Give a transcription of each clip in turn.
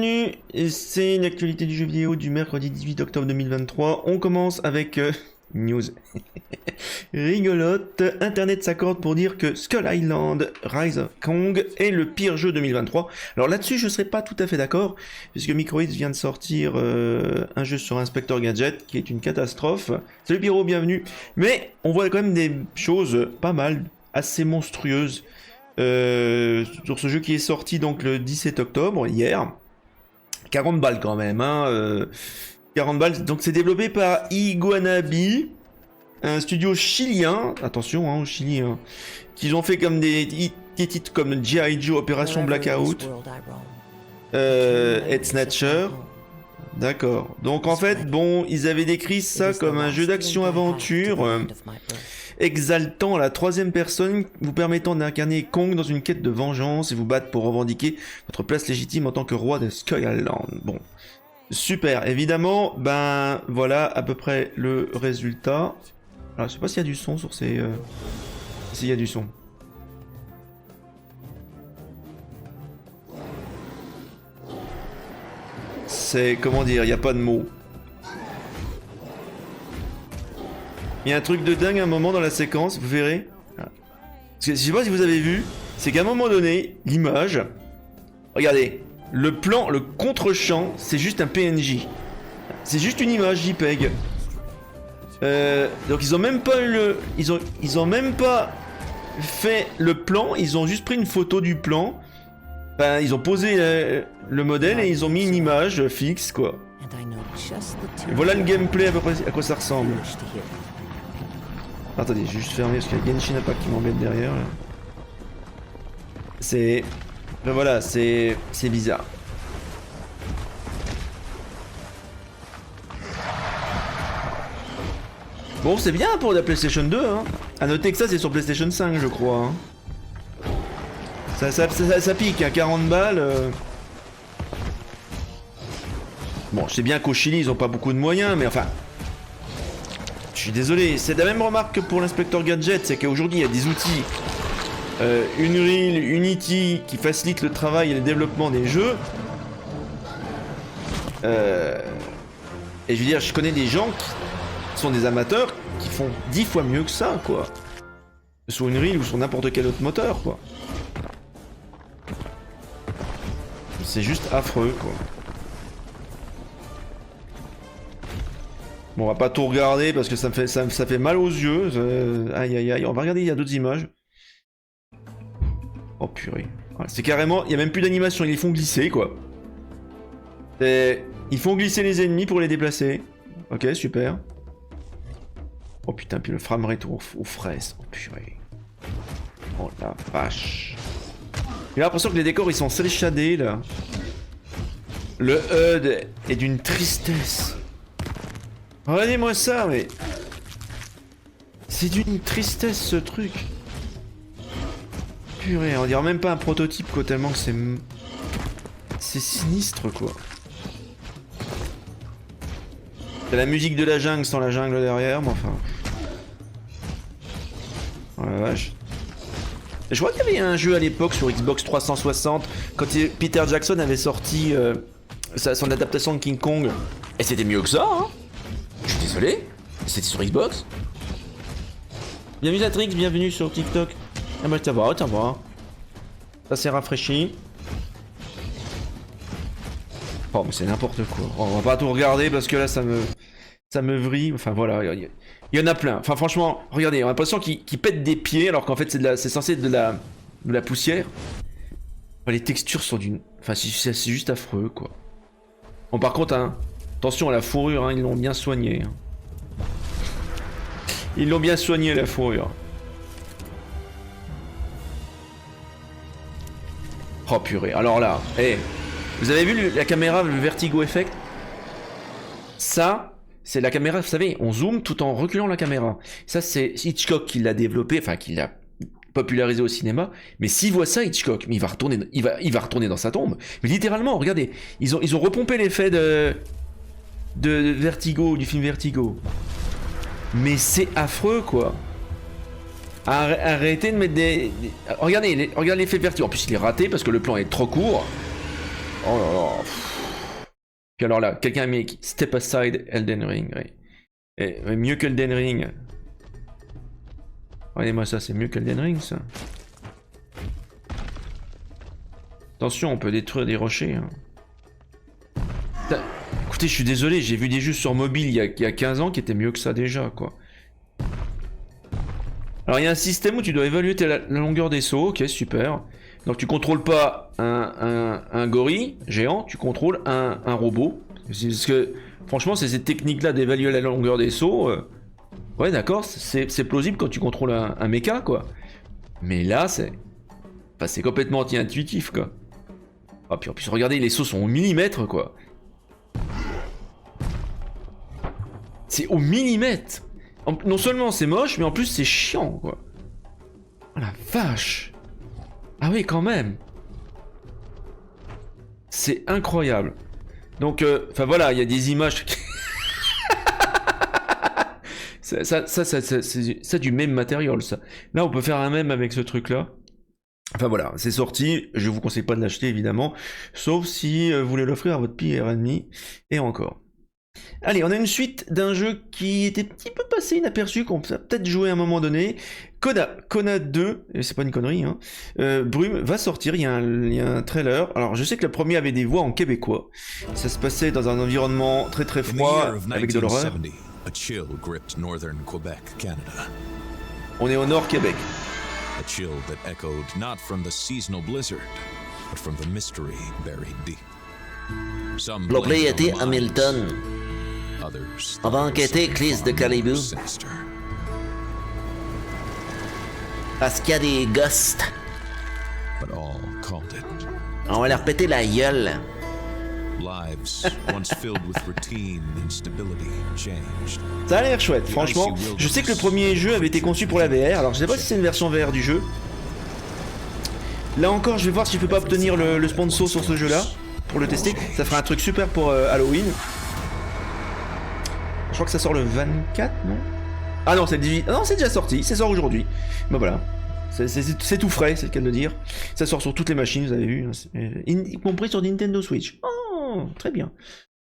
bienvenue, c'est l'actualité du jeu vidéo du mercredi 18 octobre 2023. On commence avec news rigolote. Internet s'accorde pour dire que Skull Island Rise of Kong est le pire jeu 2023. Alors là-dessus, je ne serais pas tout à fait d'accord, puisque Microids vient de sortir un jeu sur Inspector Gadget qui est une catastrophe. Salut Pyro, bienvenue. Mais on voit quand même des choses pas mal, assez monstrueuses. Sur ce jeu qui est sorti donc le 17 octobre, hier. 40 balles quand même, hein. 40 balles, donc c'est développé par Iguanabi, un studio chilien, attention hein, au Chili, hein, qu'ils ont fait comme des titres comme G.I. Joe, Opération Blackout, Head Snatcher. D'accord, donc en fait, bon, ils avaient décrit ça comme un jeu d'action-aventure exaltant à la troisième personne, vous permettant d'incarner Kong dans une quête de vengeance et vous battre pour revendiquer votre place légitime en tant que roi de Skull Island. Bon, super, évidemment, ben voilà à peu près le résultat. Alors, je sais pas s'il y a du son sur ces... S'il y a du son. C'est... comment dire, il n'y a pas de mots. Il y a un truc de dingue à un moment dans la séquence, vous verrez. Parce que, je sais pas si vous avez vu, c'est qu'à un moment donné, l'image... Regardez, le plan, le contre-champ, c'est juste un PNJ. C'est juste une image JPEG. Donc ils ont même pas ils ont même pas fait le plan, ils ont juste pris une photo du plan. Enfin, ils ont posé le modèle et ils ont mis une image fixe, quoi. Et voilà le gameplay à peu près à quoi ça ressemble. Attendez, je vais juste fermer parce qu'il y a Genshin Impact qui m'embête derrière. C'est... Ben voilà, c'est bizarre. Bon, c'est bien pour la PlayStation 2, hein. A noter que ça, c'est sur PlayStation 5, je crois. Hein. Ça pique, hein, 40 balles. Bon, je sais bien qu'au Chili, ils ont pas beaucoup de moyens, mais enfin... Je suis désolé, c'est la même remarque que pour l'Inspector Gadget, c'est qu'aujourd'hui, il y a des outils... Unreal, Unity, qui facilitent le travail et le développement des jeux. Et je veux dire, je connais des gens qui sont des amateurs qui font 10 fois mieux que ça, quoi. Sur Unreal ou sur n'importe quel autre moteur, quoi. C'est juste affreux, quoi. Bon, on va pas tout regarder parce que ça fait mal aux yeux. Aïe aïe aïe, on va regarder, il y a d'autres images. Oh purée. Voilà, c'est carrément, il n'y a même plus d'animation, ils les font glisser, quoi. Ils font glisser les ennemis pour les déplacer. Ok, super. Oh putain, puis le framerate aux fraises. Oh purée. Oh la vache. J'ai l'impression que les décors ils sont cel shadés là. Le HUD est d'une tristesse. Regardez-moi ça, mais... C'est d'une tristesse ce truc. Purée, on dirait même pas un prototype quoi, tellement que c'est... C'est sinistre quoi. C'est la musique de la jungle sans la jungle derrière, mais enfin... Oh la vache. Je crois qu'il y avait un jeu à l'époque sur Xbox 360, quand Peter Jackson avait sorti son adaptation de King Kong. Et c'était mieux que ça, hein. Je suis désolé, c'était sur Xbox. Bienvenue Atrix, bienvenue sur TikTok. Ah bah ça va. Ça s'est rafraîchi. Oh mais c'est n'importe quoi. Oh, on va pas tout regarder parce que là ça me vrille. Enfin voilà, il y en a plein. Enfin franchement, regardez, on a l'impression qu'ils pètent des pieds alors qu'en fait c'est censé être de la poussière. Enfin, les textures sont d'une... Enfin c'est juste affreux quoi. Bon par contre, hein, attention à la fourrure, hein, ils l'ont bien soigné. Hein. Ils l'ont bien soigné la fourrure. Oh purée, alors là, hey, vous avez vu la caméra, le vertigo effect? Ça, c'est la caméra, vous savez, on zoome tout en reculant la caméra. Ça, c'est Hitchcock qui l'a développé, enfin qui l'a popularisé au cinéma. Mais s'il voit ça, Hitchcock, mais il va retourner dans sa tombe. Mais littéralement, regardez, ils ont repompé l'effet de Vertigo, du film Vertigo. Mais c'est affreux, quoi. Arrêtez de mettre des... Regardez l'effet Vertigo. En plus, il est raté parce que le plan est trop court. Oh là là. Puis alors là, quelqu'un a mis Step Aside Elden Ring. Oui. Et mieux qu'Elden Ring. Regardez-moi ça, c'est mieux qu'Elden Ring ça. Attention, on peut détruire des rochers. Hein. Écoutez, je suis désolé, j'ai vu des jeux sur mobile il y a 15 ans qui étaient mieux que ça déjà, quoi. Alors il y a un système où tu dois évaluer la longueur des sauts, ok, super. Donc tu contrôles pas un gorille géant, tu contrôles un robot. Parce que, franchement, c'est cette technique-là d'évaluer la longueur des sauts. Ouais, d'accord, c'est plausible quand tu contrôles un mecha, quoi. Mais là, c'est complètement anti-intuitif, quoi. Ah, puis en plus, regardez, les sauts sont au millimètre, quoi. C'est au millimètre. Non seulement c'est moche, mais en plus c'est chiant, quoi. Oh la vache. Ah oui, quand même. C'est incroyable. Donc, enfin voilà, il y a des images... c'est du même matériel, ça. Là, on peut faire un même avec ce truc-là. Enfin voilà, c'est sorti, je vous conseille pas de l'acheter évidemment, sauf si vous voulez l'offrir à votre pire ennemi, et encore. Allez, on a une suite d'un jeu qui était un petit peu passé inaperçu, qu'on peut peut-être jouer à un moment donné. Kona 2, et c'est pas une connerie, hein. Brume va sortir, il y a un trailer. Alors je sais que le premier avait des voix en québécois. Ça se passait dans un environnement très très froid, avec de l'horreur. On est au nord Québec. A chill that echoed not from the seasonal blizzard, but from the mystery buried deep. Some Propriété Hamilton. On va enquêter Clis de Caribou. Parce qu'il y a des ghosts. But all called it. On va leur péter la gueule. Lives once filled with routine and stability changed. Ça a l'air chouette, franchement. Je sais que le premier jeu avait été conçu pour la VR, alors je sais pas si c'est une version VR du jeu. Là encore, je vais voir si je peux pas obtenir le sponsor sur ce jeu-là, pour le tester. Ça fera un truc super pour Halloween. Je crois que ça sort le 24, non? Ah non, c'est le 18. Ah non, c'est déjà sorti, ça sort aujourd'hui. Ben voilà. C'est tout frais, c'est le cas de le dire. Ça sort sur toutes les machines, vous avez vu. Y compris sur Nintendo Switch. Oh, très bien.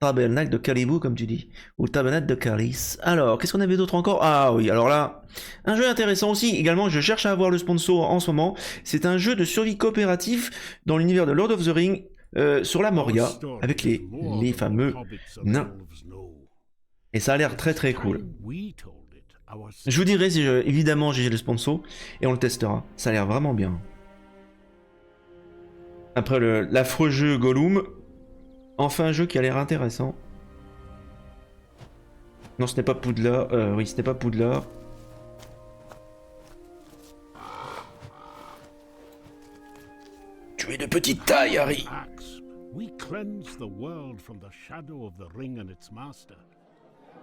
Tabernacle de Caribou, comme tu dis. Ou Tabernacle de Caris. Alors, qu'est-ce qu'on avait d'autre encore? Ah oui, alors là, un jeu intéressant aussi. Également, je cherche à avoir le sponsor en ce moment. C'est un jeu de survie coopératif dans l'univers de Lord of the Rings sur la Moria, avec les fameux nains. Et ça a l'air très très cool. Je vous dirai si évidemment j'ai le sponsor et on le testera. Ça a l'air vraiment bien. Après l'affreux jeu Gollum, enfin un jeu qui a l'air intéressant. Non, ce n'est pas Poudlard. Oui, ce n'est pas Poudlard. Tu es de petite taille, Harry. We cleanse the world from the shadow of the ring and its master.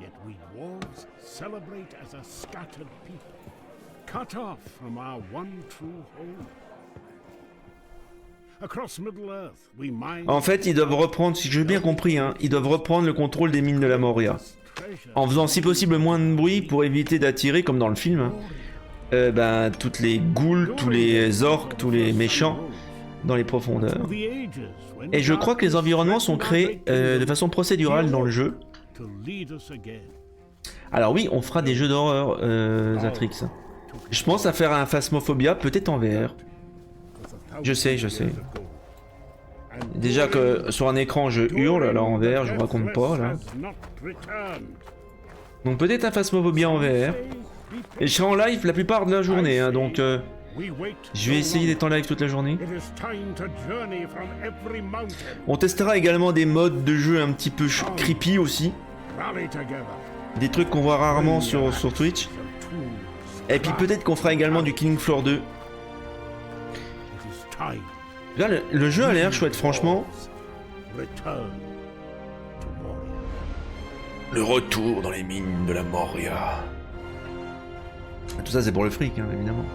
Yet we dwarves celebrate as a scattered people, cut off from our one true home. Across Middle-earth, we mine. En fait, ils doivent reprendre, si j'ai bien compris, hein, ils doivent reprendre le contrôle des mines de la Moria. En faisant si possible moins de bruit pour éviter d'attirer, comme dans le film, hein, toutes les ghouls, tous les orques, tous les méchants dans les profondeurs. Et je crois que les environnements sont créés de façon procédurale dans le jeu. Alors oui, on fera des jeux d'horreur, Zatrix. Je pense à faire un Phasmophobia, peut-être en VR. Je sais. Déjà que sur un écran je hurle, là en VR je vous raconte pas là. Donc peut-être un Phasmophobia en VR. Et je serai en live la plupart de la journée, hein, donc je vais essayer d'être en live toute la journée. On testera également des modes de jeu un petit peu creepy aussi. Des trucs qu'on voit rarement sur Twitch. Et puis peut-être qu'on fera également du Killing Floor 2. Là, le jeu a l'air chouette, franchement. Le retour dans les mines de la Moria. Tout ça c'est pour le fric, hein, évidemment.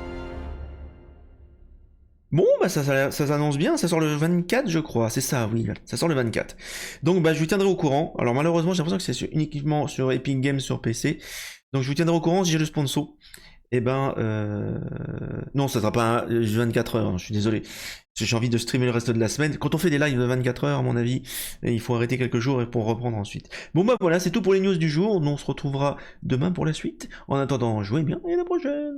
Bon, bah ça s'annonce bien, ça sort le 24 je crois, c'est ça, oui, ça sort le 24. Donc bah je vous tiendrai au courant, alors malheureusement j'ai l'impression que c'est uniquement sur Epic Games sur PC, donc je vous tiendrai au courant si j'ai le sponsor. eh ben, non, ça sera pas 24 heures, hein, je suis désolé. J'ai envie de streamer le reste de la semaine. Quand on fait des lives de 24 heures, à mon avis, il faut arrêter quelques jours pour reprendre ensuite. Bon bah voilà, c'est tout pour les news du jour. On se retrouvera demain pour la suite. En attendant, jouez bien et à la prochaine.